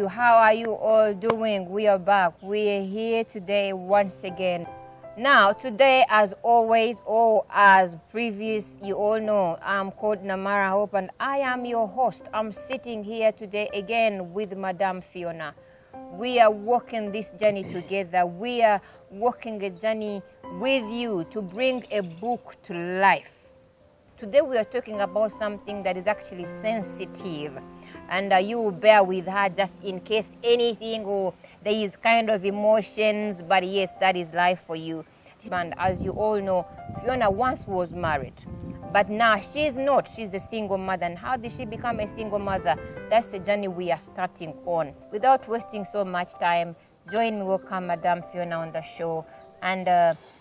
you? How are you all doing? We are back. We are here today once again. Now, today, as always, or as previous, you all know, I'm called Namara Hope and I am your host. I'm sitting here today again with Madame Fiona. We are walking this journey together. We are walking a journey with you to bring a book to life. Today we are talking about something that is actually sensitive, and you will bear with her just in case anything or there is kind of emotions, but yes, that is life for you. And as you all know, Fiona once was married, but now she's not. She's a single mother. And how did she become a single mother? That's a journey we are starting on. Without wasting so much time, join me, welcome Madame Fiona on the show, and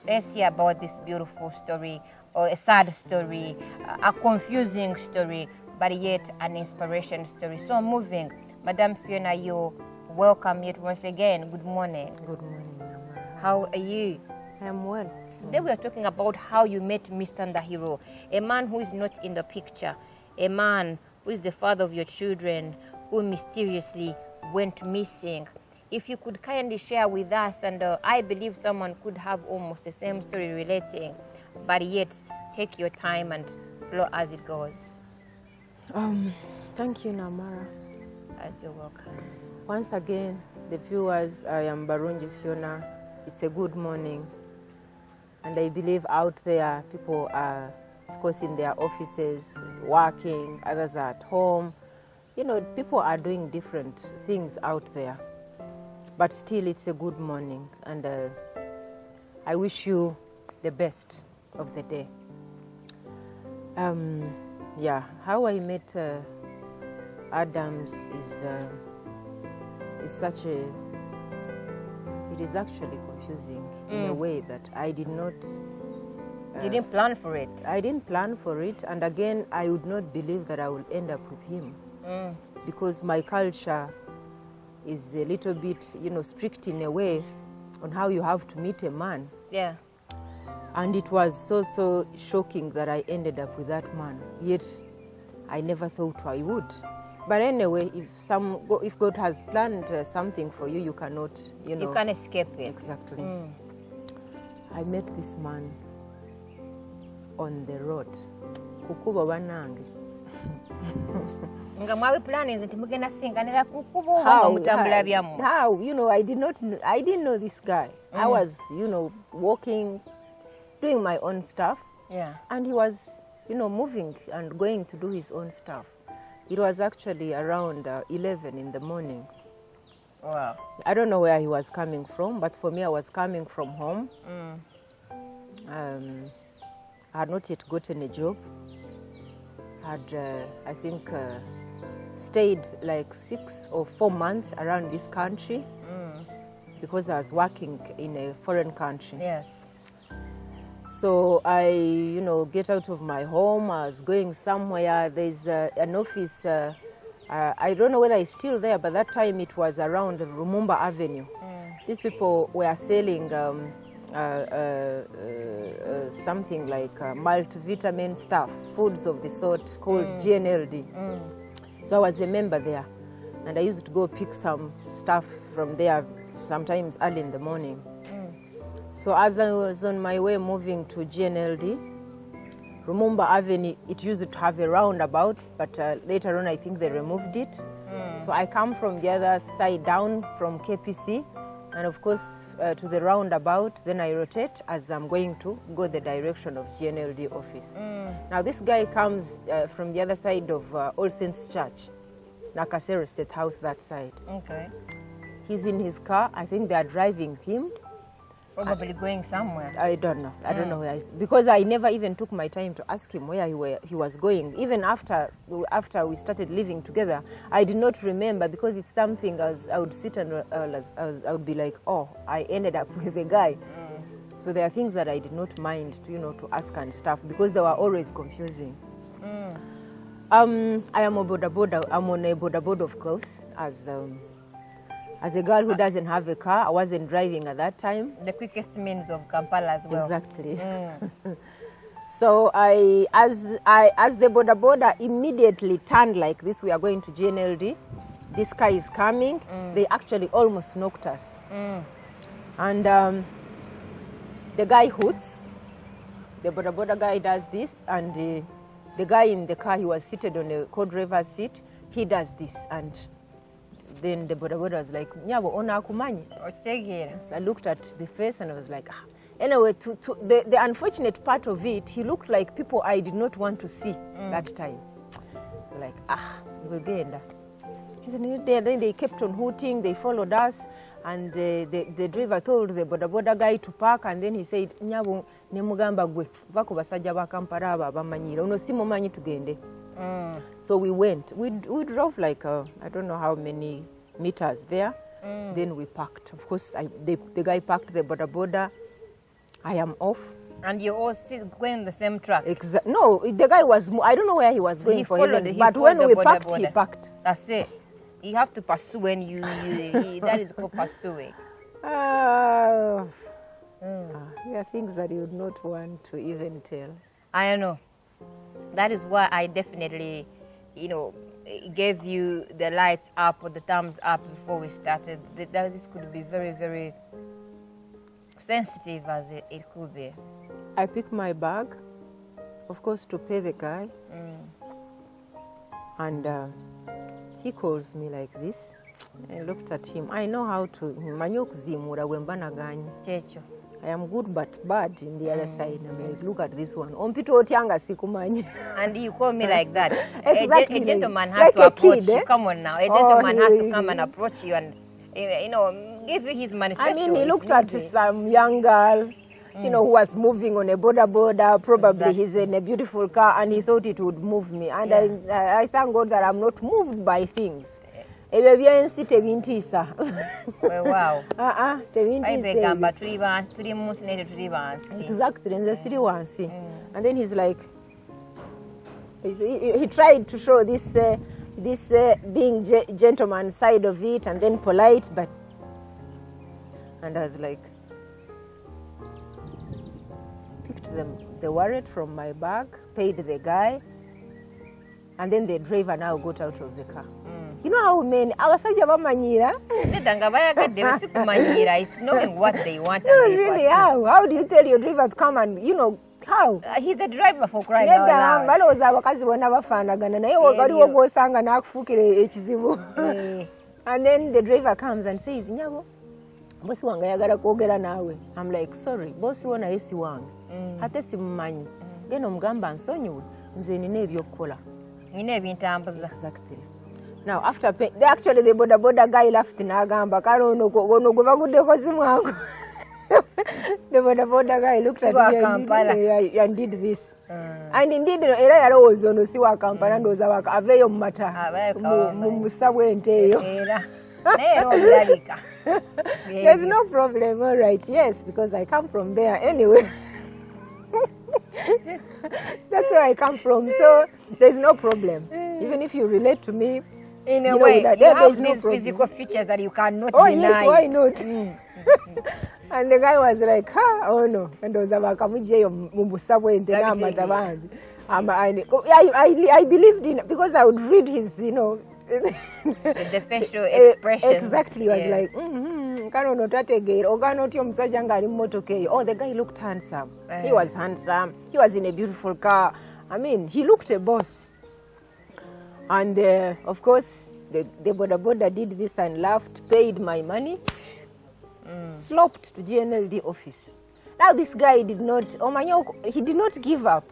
let's hear about this beautiful story, or a sad story, a confusing story, but yet an inspiration story. So moving. Madame Fiona, you're welcome yet once again. Good morning. Good morning, Mama. How are you? I am well. Today we are talking about how you met Mr. Ndahiro, a man who is not in the picture, a man who is the father of your children, who mysteriously went missing. If you could kindly share with us, and I believe someone could have almost the same story relating, but yet take your time and flow as it goes. Thank you, Namara. As you're welcome. Once again, the viewers, I am Barungi Fiona. It's a good morning. And I believe out there, people are, of course, in their offices, working, others are at home. You know, people are doing different things out there. But still, it's a good morning. And I wish you the best of the day. Yeah, how I met Adams is such a, it is actually confusing in a way that I did not. You didn't plan for it. I didn't plan for it, and again, I would not believe that I will end up with him because my culture is a little bit, you know, strict in a way on how you have to meet a man. Yeah. And it was so shocking that I ended up with that man. Yet, I never thought I would. But anyway, if God has planned something for you, you cannot, you know. You can't escape it. Exactly. I met this man on the road. Kukuba banange. How? You know, I didn't know this guy. I was, you know, walking, doing my own stuff. Yeah. And he was, you know, moving and going to do his own stuff. It was actually around 11 in the morning. Wow. I don't know where he was coming from, but for me, I was coming from home. I had not yet gotten a job. Had, I think, stayed like 6 or 4 months around this country because I was working in a foreign country. Yes. So I, you know, get out of my home. I was going somewhere. There's an office. I don't know whether it's still there, but that time it was around Rumumba Avenue. These people were selling something like multivitamin stuff, foods of the sort called GNLD. So I was a member there, and I used to go pick some stuff from there sometimes early in the morning. So as I was on my way moving to GNLD, Rumumba Avenue, it used to have a roundabout, but later on I think they removed it. So I come from the other side down from KPC, and of course to the roundabout, then I rotate as I'm going to go the direction of GNLD office. Now this guy comes from the other side of All Saints Church, Nakasero State House, that side. Okay. He's in his car. I think they are driving him. Probably going somewhere. I don't know. I don't know where he's, because I never even took my time to ask him where he was going. Even after we started living together, I did not remember, because it's something as I would sit and I would be like, oh, I ended up with a guy. So there are things that I did not mind to, you know, to ask and stuff, because they were always confusing. I am a boda boda. I'm on a boda boda, of course, as a girl who doesn't have a car. I wasn't driving at that time. The quickest means of Kampala as well. Exactly. So as the boda boda immediately turned like this, we are going to GNLD. this car is coming. They actually almost knocked us. And the guy hoots. The boda boda guy does this, and the guy in the car, he was seated on the co-driver's seat. He does this, and then the boda boda was like, "Nyabo, ona akumanyi." I looked at the face and I was like, ah. Anyway, the unfortunate part of it, he looked like people I did not want to see that time. Like, we'll get that. Then they kept on hooting. They followed us. And the driver told the boda boda guy to park, and then he said, "Nyabo nemugamba gwe bako basajja ba Kampala aba bamanyira ono si mumanyi tugende." So we went. We drove like I don't know how many meters there. Then we parked. Of course, the guy parked the boda boda. I am off. And you all still going the same track? No, the guy was. I don't know where he was going for heavens, but when we parked, he parked. That's it. You have to pursue when you that is called pursuing. There are things that you would not want to even tell. I know. That is why I definitely, gave you the lights up or the thumbs up before we started. That this could be very, very sensitive as it could be. I picked my bag, of course, to pay the guy. And he calls me like this. I looked at him. I know how to. I am good but bad in the other side. I'm like, look at this one. And you call me like that. Exactly. A gentleman has like to approach kid, you. Come on now. A gentleman has to come and approach you and, give you his manifesto. I mean, he looked at some young girl, who was moving on a boda. Probably he's in a beautiful car, and he thought it would move me. And I thank God that I'm not moved by things. Wow. Exactly, in the city one see. And then he's like, he tried to show this being gentleman side of it, and then polite, but, and I was like, picked the wallet from my bag, paid the guy, and then the driver now got out of the car. You know how many abasajja bamanyira? It's knowing what they want. No, really, how do you tell your driver to come and, how? He's the driver for crying out loud. Balowooza abakazi bonna bafaanagana naye waliwo gw'osanga n'akufukira ekizibu. And then the driver comes and says, "Nyabo, bosi wange ayagala kwogera naawe." I'm like, sorry, bosi wo naye si wange. Ate simumanyi. Genda omugamba nsonyiwe, nze nina ebyokukola. Nina ebintambuza. Exactly. Now, after actually the boda guy left n'agamba kale ono gwe baguddeko si mwangu. The boda guy looked at me and did this. And indeed, era yalowooza ono si wa Kampala, ndowooza aveeyo mu mata mu musa bw'ente eyo. There's no problem, all right, yes, because I come from there anyway. That's where I come from, so there's no problem. Even if you relate to me, in a way, you have these physical features that you cannot deny. Yes, why not? And the guy was like, oh no. And those I believed in, because I would read his, the facial expressions. Exactly. I was like, oh, the guy looked handsome. He was handsome. He was in a beautiful car. I mean, he looked a boss. And of course, the boda did this and laughed, paid my money, sloped to GNLD office. Now this guy did not give up.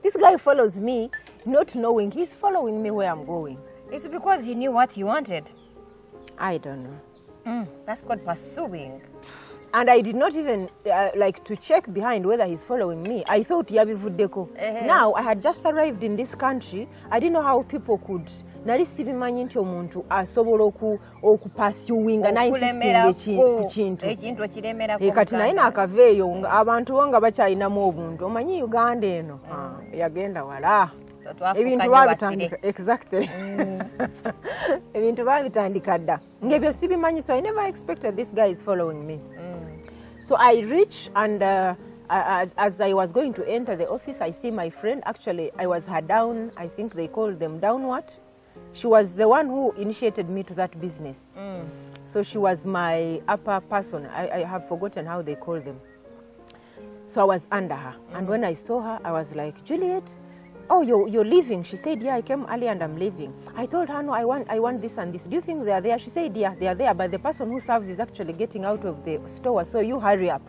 This guy follows me, not knowing he's following me where I'm going. It's because he knew what he wanted. I don't know. That's called pursuing. And I did not even like to check behind whether he's following me. I thought Yabivuddeko. Now I had just arrived in this country. I didn't know how people could. Nali sibimanyi nti omuntu asobola okupursuinga nainsistinga ku kintu. Kati naye naakaveeyo abantu bo nga bakyalinamu obuntu. Omanyi Uganda eno yagenda wala. Ebintu babitandika. Exactly. Ebintu babitandika dda. Ngebyo sibimanyi, so I never expected this guy is following me. So I reach, and as I was going to enter the office, I see my friend. Actually, I was her down, I think they call them down what? she was the one who initiated me to that business. So she was my upper person. I have forgotten how they call them. So I was under her. And when I saw her, I was like, Juliet, oh, you're leaving? She said, yeah, I came early and I'm leaving. I told her, no, I want this and this. Do you think they are there? She said, yeah, they are there, but the person who serves is actually getting out of the store, so you hurry up.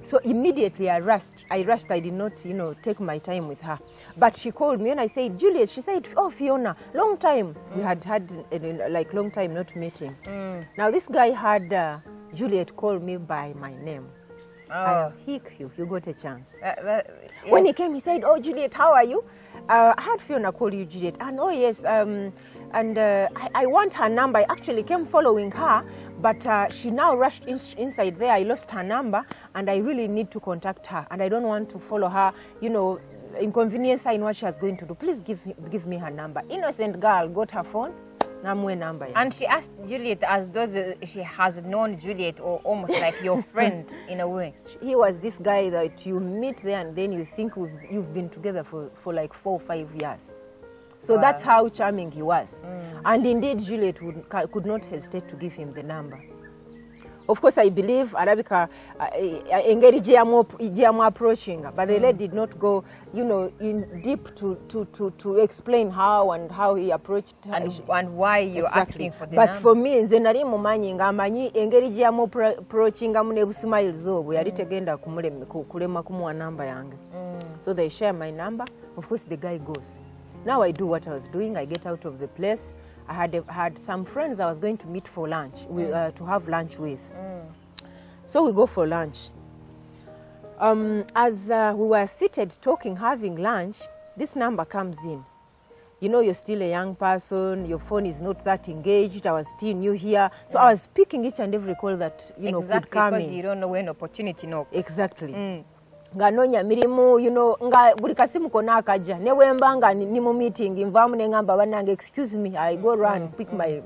So immediately I rushed. I did not, take my time with her. But she called me and I said, Juliet, she said, oh, Fiona, long time. We had like long time not meeting. Now this guy had Juliet call me by my name. Oh. You got a chance. Yes. When he came, he said, oh, Juliet, how are you? I had Fiona call you Juliet. And oh, yes, I want her number. I actually came following her, but she now rushed inside there. I lost her number, and I really need to contact her. And I don't want to follow her, inconvenience her in what she was going to do. Please give me her number. Innocent girl got her phone. Number. And she asked Juliet as though she has known Juliet, or almost like your friend in a way. He was this guy that you meet there and then you think you've been together for like 4 or 5 years. So wow. That's how charming he was. And indeed, Juliet could not hesitate to give him the number. Of course, I believe Arabica engaged GMO approaching, but the lady did not go, in deep to explain how he approached her. And why you're asking for the but number. for me, nze nali mumanyi ngamanyi engeri GMO approaching ne busmiles obwo yali tegenda kulema kumuwa number yange. So they share my number. Of course, the guy goes. Now I do what I was doing. I get out of the place. I had some friends I was going to meet for lunch, to have lunch with. So we go for lunch. As we were seated talking, having lunch, this number comes in. You're still a young person, your phone is not that engaged, I was still new here. So I was picking each and every call that, could come in. Because you don't know when opportunity knocks. Exactly. Nga nonya mirimu, nga buli kasimu kona akaja. Ne wemba nga ni mu meeting, invamu ne ngamba banange, excuse me, I go run, pick my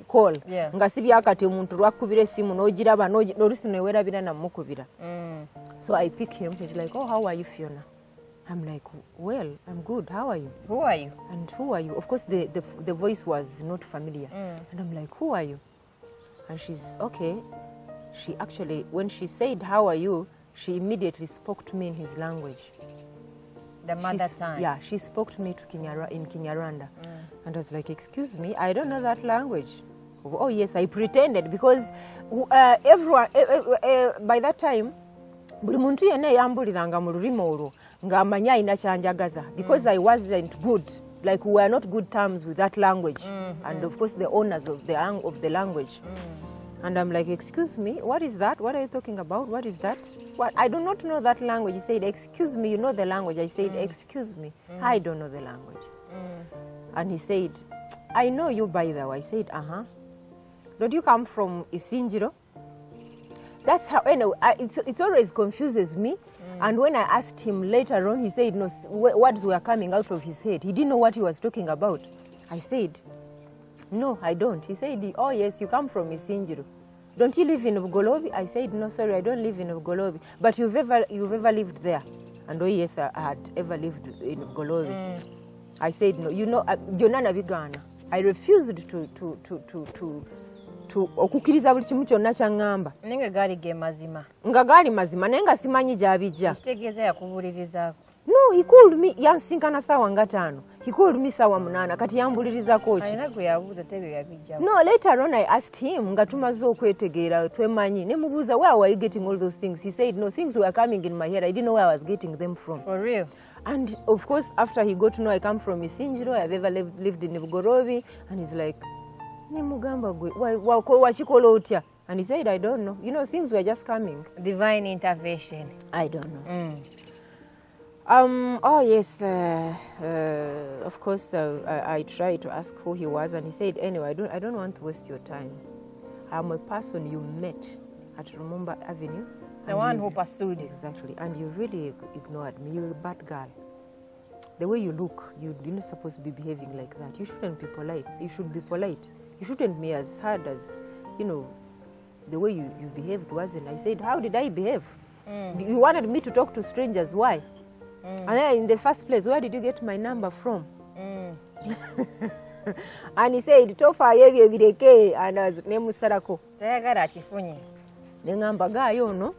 call. Yeah. Nga sibi akati omuntu lwakubira esimu n'ogiraba n'olusi newerabira na mukubira. So I pick him, he's like, oh, how are you, Fiona? I'm like, well, I'm good, how are you? Who are you? And who are you? Of course, the voice was not familiar. And I'm like, who are you? And she's, okay. She actually, when she said, how are you, she immediately spoke to me in his language. The mother tongue. Yeah, she spoke to me in Kinyarwanda. And I was like, excuse me, I don't know that language. Oh, yes, I pretended because everyone, by that time, buli muntu yenna yambuliranga mu lulimi olwo ng'amanya ayina kyanjagaza because I wasn't good. Like, we were not good terms with that language. And of course, the owners of the language. And I'm like, excuse me, what is that? What are you talking about? What is that? What? I do not know that language. He said, excuse me, you know the language. I said, excuse me, I don't know the language. And he said, I know you by the way. I said, uh-huh. Don't you come from Isinjiro? That's how, anyway, it always confuses me. And when I asked him later on, he said, no, words were coming out of his head. He didn't know what he was talking about. I said, no, I don't. He said, oh, yes, you come from Isinjiro. Don't you live in Bugolobi? I said, no, sorry, I don't live in Bugolobi. But you've ever lived there? And oh, yes, I had ever lived in Bugolobi. I said, no, Jonana Bigana. I refused to okukiriza buli kimu kyonna kyangamba. Nenge gaali ge mazima. Nga gaali mazima naye nga simanyi gy'abijja. Kitegeeza yakubuulirizaako. No, he called me yansinkana saawa nga 5. He called me saawa 8 kati yambulirizako ki. Alina gwe yabuuza tebe yabijja. No, later on I asked him nga tumaze okwetegeera twemanyi ne mubuuza where were you getting all those things? He said no, things were coming in my head. I didn't know where I was getting them from. For real? And of course after he got to know I come from Isinjiro, I've ever lived in Bugorobi, and he's like, ne mugamba gwe wakikola otya? And he said, I don't know. Things were just coming. Divine intervention. I don't know. Oh yes, of course I tried to ask who he was, and he said, anyway, I don't want to waste your time. I'm a person you met at Lumumba Avenue. The one who pursued you. Exactly, and you really ignored me. You're a bad girl. The way you look, you're not supposed to be behaving like that. You shouldn't be polite. You should be polite. You shouldn't be as hard as, the way you behaved wasn't. I said, how did I behave? You wanted me to talk to strangers, why? And then in the first place, where did you get my number from? And he said, tofaayo ebyo ebireke, and I was nemusarako. Tayagala akifunye. Ne ngamba gaayo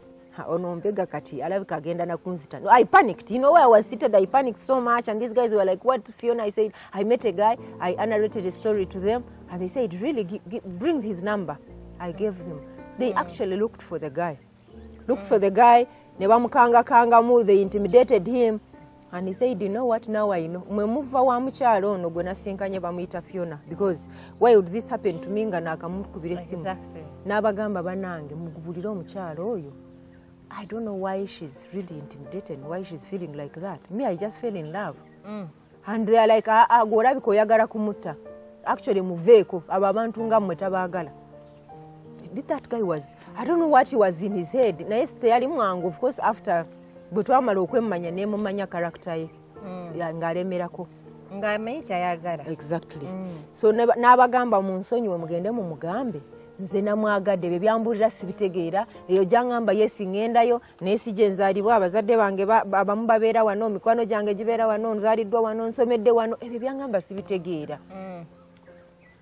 ono mpega kati alabika agenda na kunzita. I panicked. You know where I was seated, I panicked so much, and these guys were like, what, Fiona? I said, I met a guy, I narrated a story to them, and they said, really, bring his number. I gave them. They actually looked for the guy. Ne bamukanga, they intimidated him. And he said, you know what, now I know. Mwemuva wa mukyalo ono gwe nasinkanye bamuyita Fiona. Because why would this happen to me nga nakamukubira essimu? Exactly. N'abagamba banange mugubulire omukyalo oyo. I don't know why she's really intimidated, why she's feeling like that. Me, I just fell in love. And they are like, gwolabika oyagala kumutta. Actually, muveeko, abo abantu nga mmwe tabaagala. That guy was, I don't know what he was in his head. Naye teyali mwangu, of course, after bwe twamala okwemmanya ne mumanya character ye. Ng'alemerako. Ng'amanyi kyayagala. Exactly. So n'abagamba munsonyiwe mugende mumugambe. Nze namwagadde bye byambulira sibitegeera eyo gyangamba yesi ŋŋendayo naye si gye nzaalibwa abazadde bange abamu babeera wano mikwano gyange gibeera wano nzaaliddwa wano nsomedde wano ebyo byangamba sibitegeera.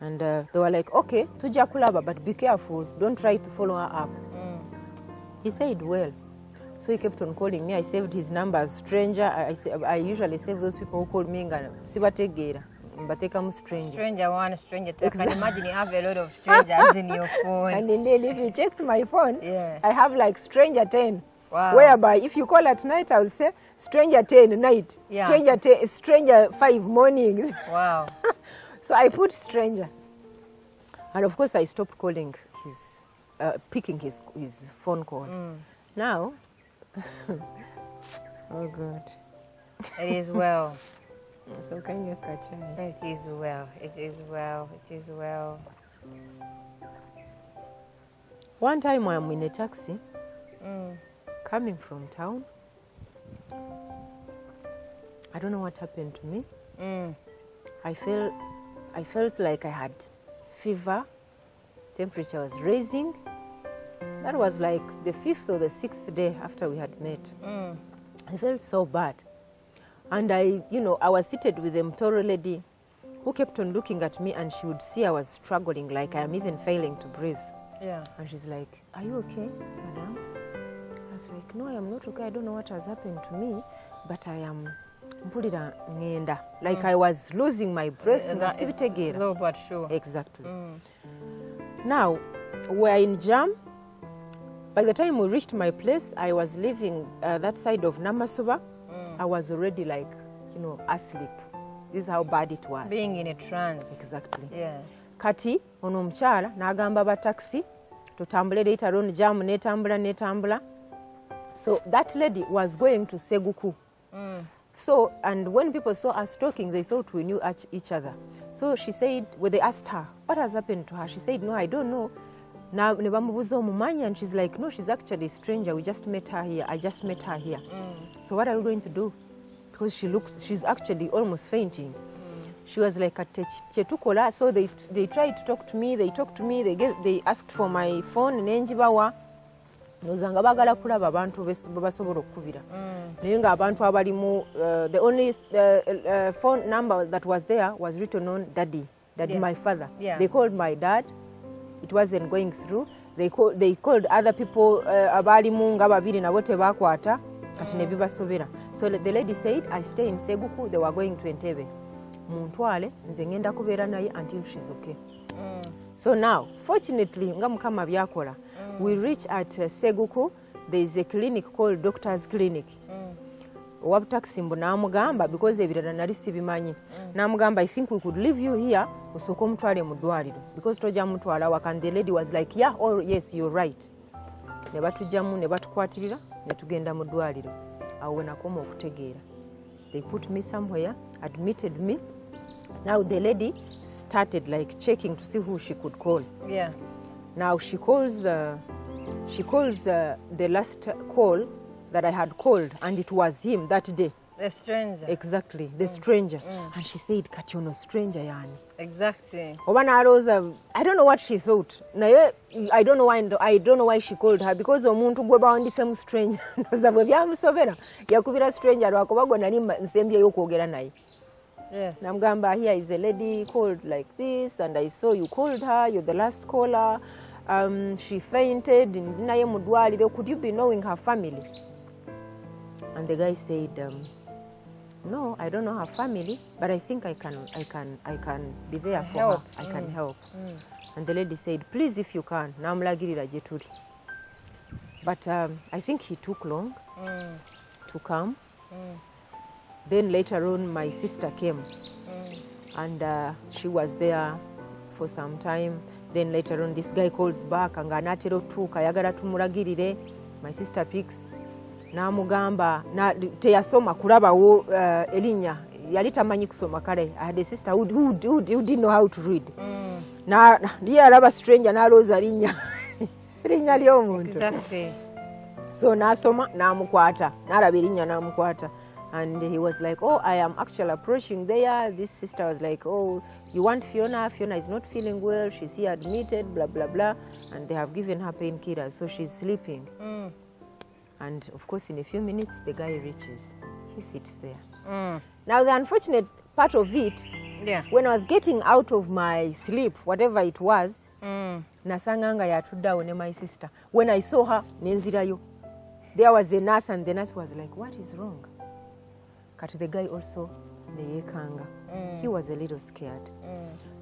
And they were like, okay, tujja kulaba, but be careful, don't try to follow her up. He said, well. So he kept on calling me. I saved his number as stranger. I usually save those people who call me nga sibategeera. Mbatekamu stranger. Stranger 1, stranger 2. I can imagine you have a lot of strangers in your phone. And indeed, if you check my phone, yeah. I have like stranger 10. Wow. Whereby, if you call at night, I will say stranger 10 night, yeah. stranger 5 mornings. Wow. So I put stranger. And of course, I stopped calling picking his phone call. Now, oh God. It is well. So can you catch it? It is well. It is well. It is well. One time I'm in a taxi, coming from town. I don't know what happened to me. I felt like I had fever. Temperature was raising. That was like the 5th or the 6th day after we had met. I felt so bad. And I was seated with a Mtoro lady who kept on looking at me, and she would see I was struggling, like I am even failing to breathe. Yeah. And she's like, are you okay, madam? I was like, no, I am not okay. I don't know what has happened to me, but I am mpulira ngenda. Like I was losing my breath. Slow but sure. Exactly. Now, we're in Jam. By the time we reached my place, I was living that side of Namasoba. I was already like, asleep. This is how bad it was. Being in a trance. Exactly. Yeah. Kati, ono mchala, n'agamba ba taxi, tutambule later on Jam, netambula. So that lady was going to Seguku. So, and when people saw us talking, they thought we knew each other. So she said, when they asked her, what has happened to her? She said, no, I don't know. Now, and she's like, no, she's actually a stranger. We just met her here. I just met her here. So what are we going to do? Because she's actually almost fainting. She was like, so they tried to talk to me. They talked to me. They asked for my phone. Nozanga bagala kulaba abantu babasobola okubira. Naye nga abantu abalimu, the only phone number that was there was written on daddy, yeah. My father. Yeah. They called my dad. It wasn't going through. They called other people abalimu nga babiri nabo tebakwata kati ne bibasobera. So the lady said, I stay in Seguku. They were going to Entebbe. Muntwale nze ngenda kubeera naye until she's okay. So now, fortunately, nga mukama byakola. We reach at Seguku. There is a clinic called Doctor's Clinic. Wabutaxi mbu n'amugamba, because ebirala nali sibimanyi. N'amugamba, I think we could leave you here osooka omutwale mu ddwaliro, because tojja mutwala waka. And the lady was like, yeah, oh yes, you're right. Ne batujjamu ne batukwatirira ne tugenda mu ddwaliro. Awo we nakoma okutegeera. They put me somewhere, admitted me. Now the lady started like checking to see who she could call. Yeah. Now she calls the last call that I had called, and it was him that day. The stranger. Exactly, the stranger. And she said, Kati ono stranger yani. Exactly. Obana Rosa, I don't know what she thought. I don't know why she called her, because omuntu gwe bawandise mu stranger. Ndoza bwe byamusobera yakubira stranger lwakuba gwe nali nsembye y'okwogera naye. Yes. Namgamba, here is a lady called like this, and I saw you called her, you're the last caller. She fainted, could you be knowing her family? And the guy said, no, I don't know her family, but I think I can be there for her. I can help. And the lady said, please, if you can. But I think he took long to come. Then later on, my sister came, and she was there for some time. Then later on, this guy calls back, my sister picks. Namugamba teyasoma kulabawo erinnya yali tamanyi kusoma kale. I had a sister who didn't know how to read. Na ye alaba stranger n'alooza linnya ly'omuntu. Exactly. So n'asoma n'amukwata, n'alaba erinnya n'amukwata. And he was like, oh, I am actually approaching there. This sister was like, oh, you want Fiona? Fiona is not feeling well. She's here admitted, blah, blah, blah. And they have given her painkillers, so she's sleeping. And of course, in a few minutes, the guy reaches. He sits there. Now, the unfortunate part of it, when I was getting out of my sleep, whatever it was, nasanganga yatuddawo ne my sister. When I saw her, nenzirayo. There was a nurse, and the nurse was like, what is wrong? But the guy also, neyekanga. He was a little scared.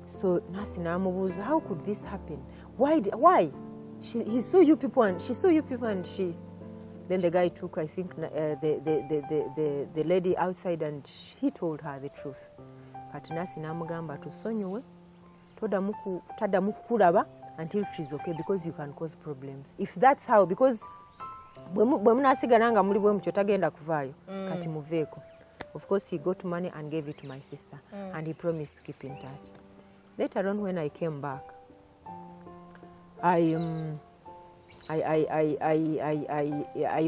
So nurse namubuuza, how could this happen? Why? He saw you people, and she saw you people, and she... Then the guy took, I think, the lady outside, and he told her the truth. Kati nasi namugamba tusonyiwe taddamu kukulaba until she's okay, because you can cause problems. If that's how, because bwe munaasigala nga muli bwe mutyo tagenda kuvaayo, kati muveeko. Of course, he got money and gave it to my sister, and he promised to keep in touch. Later on, when I came back, I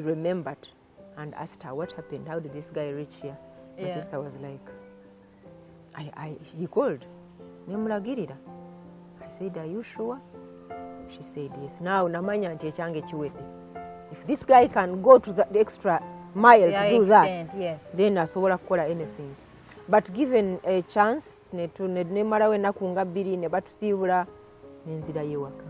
remembered and asked her, what happened? How did this guy reach here? My sister was like, he called. Nemulagirira. I said, are you sure? She said, yes. Now, namanya nti ekyange kiwedde. If this guy can go to the extra mile to do that, then asobola kukola anything. But given a chance, nemalawo ennaku nga bbiri ne batusiibula nenzira yewaka.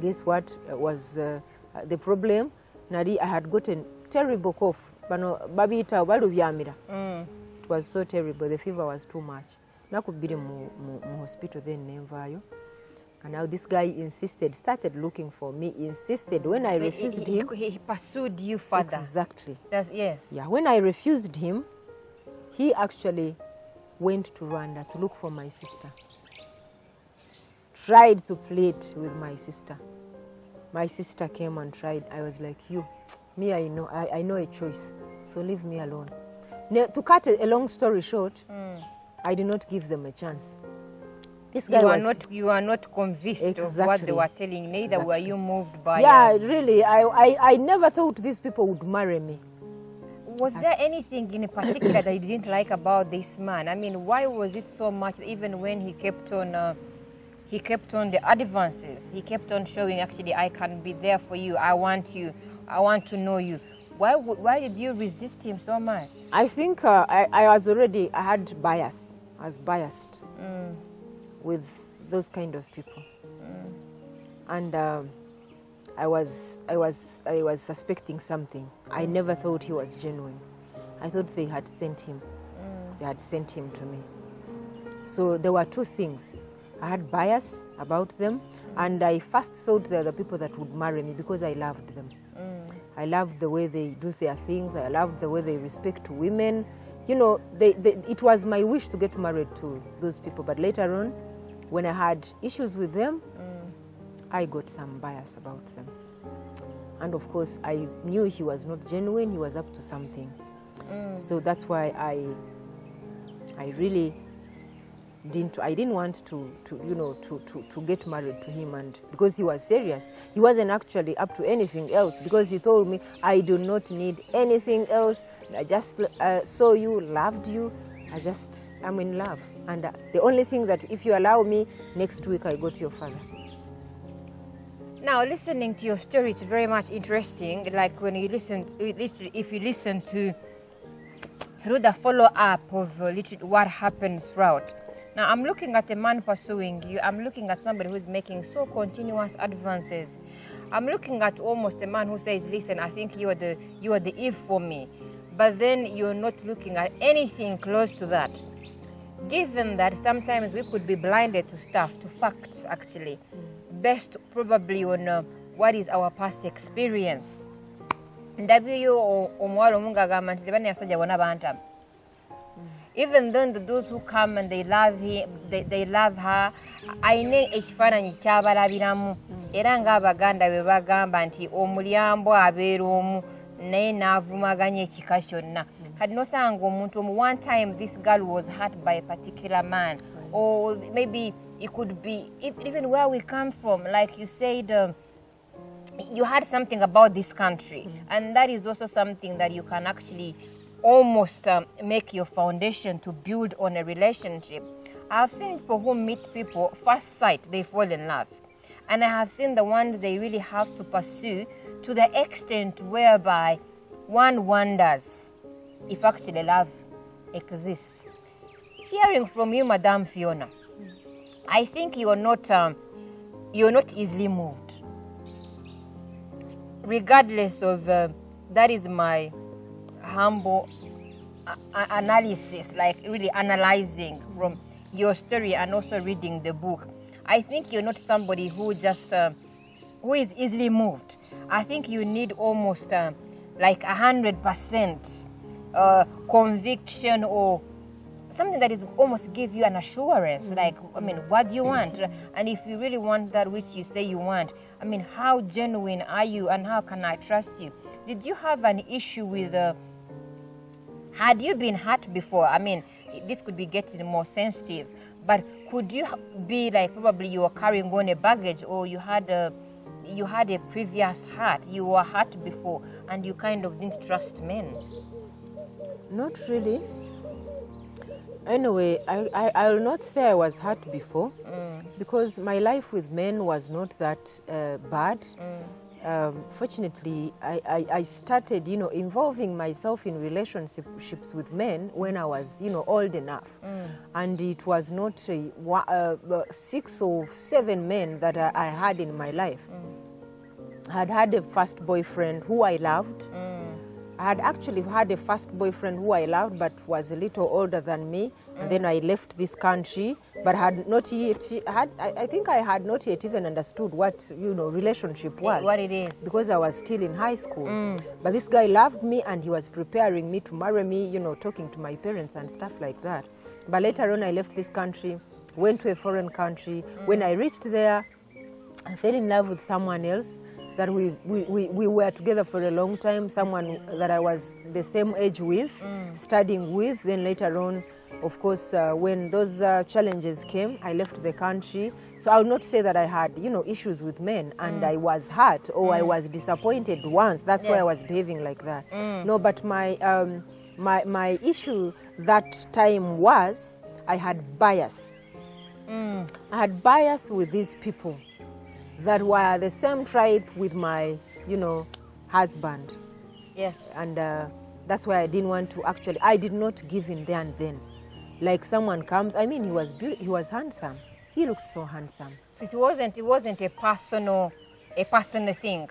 Guess what was the problem? Nari, I had gotten terrible cough. Babita balubyamira. It was so terrible. The fever was too much. Nakubiri mu hospital then nenvayo. And now this guy insisted, started looking for me, insisted. When I refused him... He pursued you further. Exactly. Yes. Yeah, when I refused him, he actually went to Rwanda to look for my sister. Tried to plead with my sister. My sister came and tried. I was like, me, I know a choice, so leave me alone. Now, to cut a long story short, I did not give them a chance. This guy you are not convinced of what they were telling, neither were you moved by... Yeah, really, I never thought these people would marry me. Was there anything in particular that you didn't like about this man? I mean, why was it so much, even when he kept on the advances, he kept on showing, actually, I can be there for you, I want you, I want to know you. Why did you resist him so much? I think I had bias. I was biased with those kind of people. And I was suspecting something. I never thought he was genuine. I thought they had sent him. They had sent him to me. So there were two things. I had bias about them, and I first thought they were the people that would marry me because I loved them. I loved the way they do their things. I loved the way they respect women. You know, it was my wish to get married to those people. But later on, when I had issues with them, I got some bias about them. And of course, I knew he was not genuine. He was up to something. So that's why I really didn't want to get married to him, and because he was serious. He wasn't actually up to anything else, because he told me, I do not need anything else. I just saw you, loved you. I'm in love. And the only thing that, if you allow me, next week I go to your father. Now, listening to your story, it's very much interesting. Like when you if you listen to through the follow-up of what happens throughout. Now, I'm looking at a man pursuing you. I'm looking at somebody who's making so continuous advances. I'm looking at almost a man who says, listen, I think you are the if for me. But then you're not looking at anything close to that. Given that sometimes we could be blinded to stuff, to facts actually, based probably on what is our past experience. Even then, those who come and they love him, they love her. Aine ekifaananyi kyabalabiramu era ng'Abaganda bwe bagamba nti omulyambo abeera omu naye n'avumaganya ekika kyonna. Kati nosanga omuntu omu, one time this girl was hurt by a particular man, or maybe it could be even where we come from, like you said. You heard something about this country, and that is also something that you can actually almost make your foundation to build on a relationship. I have seen people who meet people first sight, they fall in love. And I have seen the ones they really have to pursue to the extent whereby one wonders if actually love exists. Hearing from you, Madame Fiona, I think you're not easily moved. Regardless of, that is my humble analysis, like really analyzing from your story and also reading the book. I think you're not somebody who just, who is easily moved. I think you need almost like 100% conviction, or something that is almost give you an assurance, like, I mean, what do you want? And if you really want that which you say you want, I mean, how genuine are you and how can I trust you? Did you have an issue with, had you been hurt before? I mean, this could be getting more sensitive, but could you be like, probably you were carrying on a baggage, or you had a previous hurt, you were hurt before, and you kind of didn't trust men? Not really. Anyway, I will not say I was hurt before, because my life with men was not that bad. Fortunately, I started, involving myself in relationships with men when I was, old enough. And it was not 6 or 7 men that I had in my life. I had a first boyfriend who I loved. I had actually had a first boyfriend who I loved, but was a little older than me. And then I left this country, but had not yet I think I had not yet even understood what relationship was. What it is. Because I was still in high school. But this guy loved me, and he was preparing me to marry me, talking to my parents and stuff like that. But later on, I left this country, went to a foreign country. When I reached there, I fell in love with someone else. That we were together for a long time, someone that I was the same age with, studying with. Then later on, of course, when those challenges came, I left the country. So I would not say that I had, issues with men, and I was hurt or I was disappointed once. That's why I was behaving like that. No, but my issue that time was I had bias. I had bias with these people that were the same tribe with my, husband. Yes. And that's why I didn't want to I did not give in there and then. Like someone comes, I mean, he was handsome. He looked so handsome. So it wasn't a personal thing,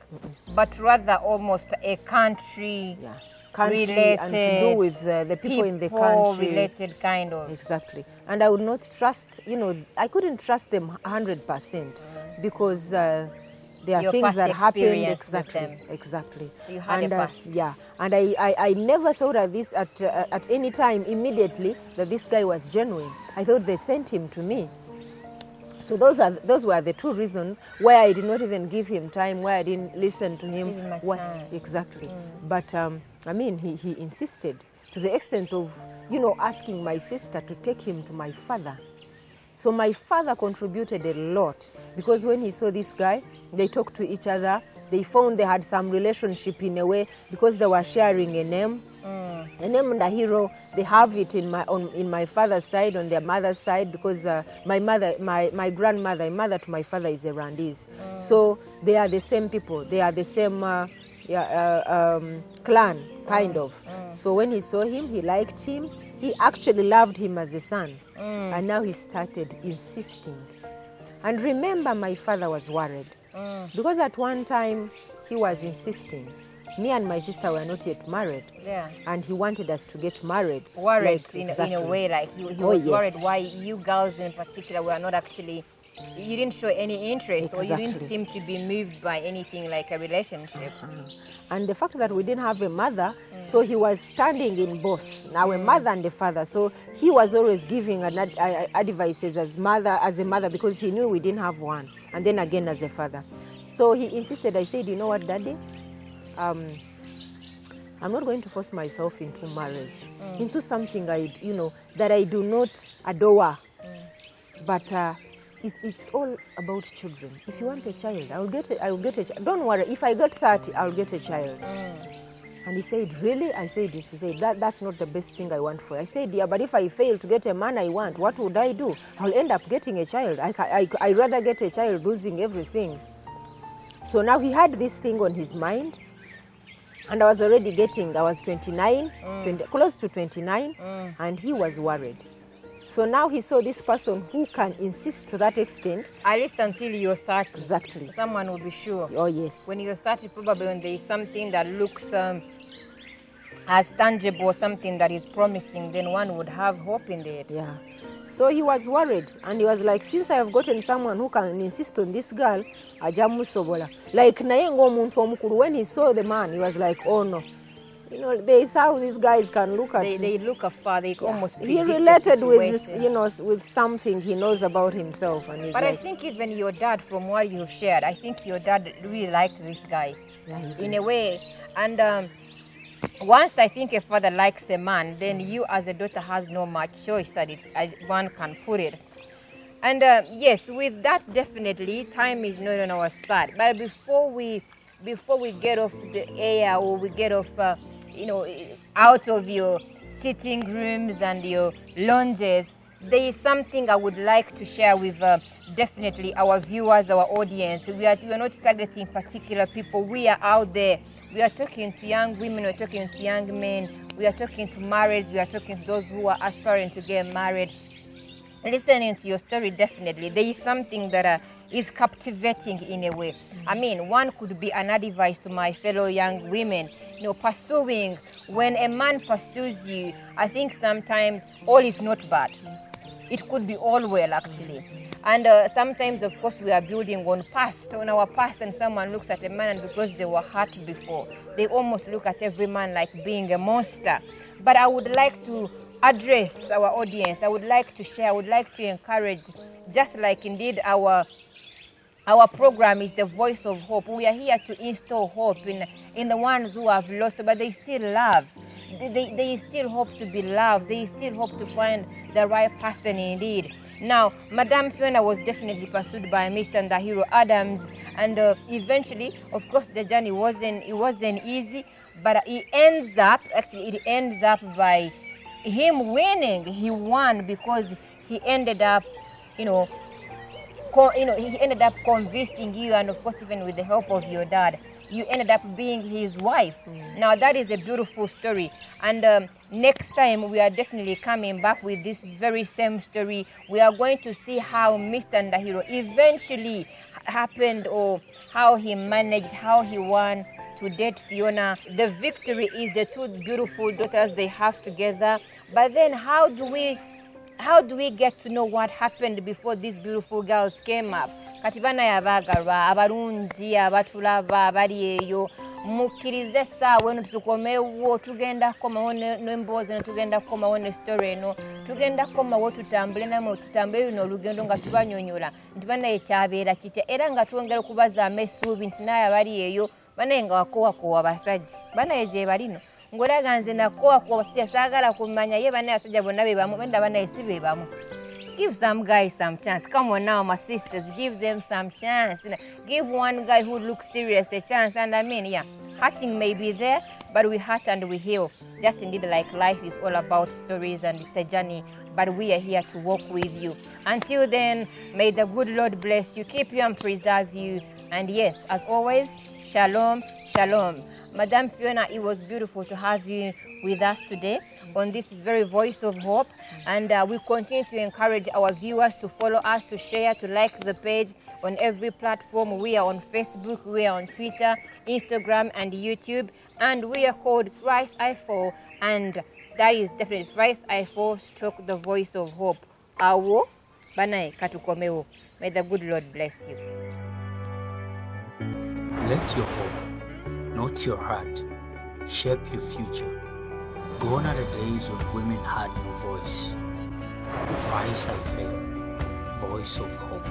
but rather almost a country. Yeah. Country related, and to do with the people in the country. Related kind of. Exactly. And I would not trust, I couldn't trust them 100% because there are things that happened. Exactly. So you had a past. Yeah. And I never thought of this at any time immediately that this guy was genuine. I thought they sent him to me. So those were the 2 reasons why I did not even give him time, why I didn't listen to him. Exactly. But I mean, he insisted to the extent of, asking my sister to take him to my father. So my father contributed a lot, because when he saw this guy, they talked to each other. They found they had some relationship in a way because they were sharing a name. The name Ndahiro, they have it in my father's side, on their mother's side, because my grandmother, mother to my father, is a Rwandese. So they are the same people. They are the same clan, kind of. So when he saw him, he liked him. He actually loved him as a son. And now he started insisting. And remember, my father was worried. Because at one time, he was insisting. Me and my sister were not yet married. Yeah. And he wanted us to get married. Worried Like, in exactly. a way, like he was worried why you girls in particular were not actually, you didn't show any interest, or you didn't seem to be moved by anything like a relationship. And the fact that we didn't have a mother, so he was standing in both, now a mother and a father. So he was always giving advices as a mother, because he knew we didn't have one, and then again as a father. So he insisted. I said, you know what, Daddy, I'm not going to force myself into marriage, into something that I do not adore, but it's all about children. If you want a child, I will get a child. Don't worry, if I get 30, I'll get a child. And he said, really? I said this. He said, that's not the best thing I want for you. I said, yeah, but if I fail to get a man I want, what would I do? I'll end up getting a child. I'd rather get a child losing everything. So now he had this thing on his mind. And I was 29, close to 29, and he was worried. So now he saw this person who can insist to that extent. At least until you're 30. Exactly. Someone will be sure. Oh, yes. When you're 30, probably when there is something that looks as tangible, something that is promising, then one would have hope in it. Yeah. So he was worried, and he was like, since I have gotten someone who can insist on this girl, ajamusobola. Like naye ng'omuntu omukulu, when he saw the man, he was like, oh no. You know, they how these guys can look at. They look afar. They almost. He related with this, with something he knows about himself, and he's but like, I think even your dad, from what you've shared, I think your dad really liked this guy, in a way. And once I think a father likes a man, then you as a daughter has no much choice, as one can put it. And yes, with that, definitely time is not on our side. But before we get off the air, or we get off, out of your sitting rooms and your lounges, there is something I would like to share with definitely our viewers, our audience. We are not targeting particular people. We are out there. We are talking to young women, we are talking to young men, we are talking to marrieds, we are talking to those who are aspiring to get married. Listening to your story, definitely, there is something that is captivating in a way. I mean, one could be an advice to my fellow young women, pursuing. When a man pursues you, I think sometimes all is not bad. It could be all well, actually. And sometimes, of course, we are building on our past, and someone looks at a man, and because they were hurt before, they almost look at every man like being a monster. But I would like to address our audience. I would like to share, I would like to encourage, just like indeed our program is the voice of hope. We are here to instill hope in the ones who have lost, but they still love. They still hope to be loved. They still hope to find the right person indeed. Now, Madame Fiona was definitely pursued by Mr. Ndahiro Adams, and eventually, of course, the journey wasn't easy, but it ends up by him winning. He won because he ended up, he ended up convincing you, and of course, even with the help of your dad, you ended up being his wife. Now, that is a beautiful story. And next time, we are definitely coming back with this very same story. We are going to see how Mr. Ndahiro eventually happened, or how he managed, how he won to date Fiona. The victory is the two beautiful daughters they have together. But then how do we get to know what happened before these beautiful girls came up? Kati bana yabagalwa abalungi abatulaba abali eyo mukkirize essaawa eno tukomewo, tugenda kukomawo n'emboozi eno, tugenda kukomawo ne story eno, tugenda kukomawo tutambule namwe tutambule luno olugendo nga tubanyonyola nti banaye kyabeera kitya, era nga twongera okubazaamu essuubi nti naye abali eyo banaye nga wakoowakowa abasajja banaye gye balino ng'olaga nze nakoowakowa abasajja saagala kumanya ye banaye abasajja bonna be bamu benda banaye si be bamu. Give some guys some chance. Come on now, my sisters, give them some chance. Give one guy who looks serious a chance. And I mean, yeah, hurting may be there, but we hurt and we heal. Just indeed, like life is all about stories and it's a journey, but we are here to walk with you. Until then, may the good Lord bless you, keep you and preserve you. And yes, as always, shalom, shalom. Madam Fiona, it was beautiful to have you with us today on this very Voice of Hope. And we continue to encourage our viewers to follow us, to share, to like the page on every platform. We are on Facebook, we are on Twitter, Instagram, and YouTube. And we are called Thrice I4. And that is definitely Thrice I4 stroke the Voice of Hope. Awo, banae katukomeo. May the good Lord bless you. Let your hope, not your heart, shape your future. Gone are the days when women had no voice. Thrice I fail, Voice of Hope.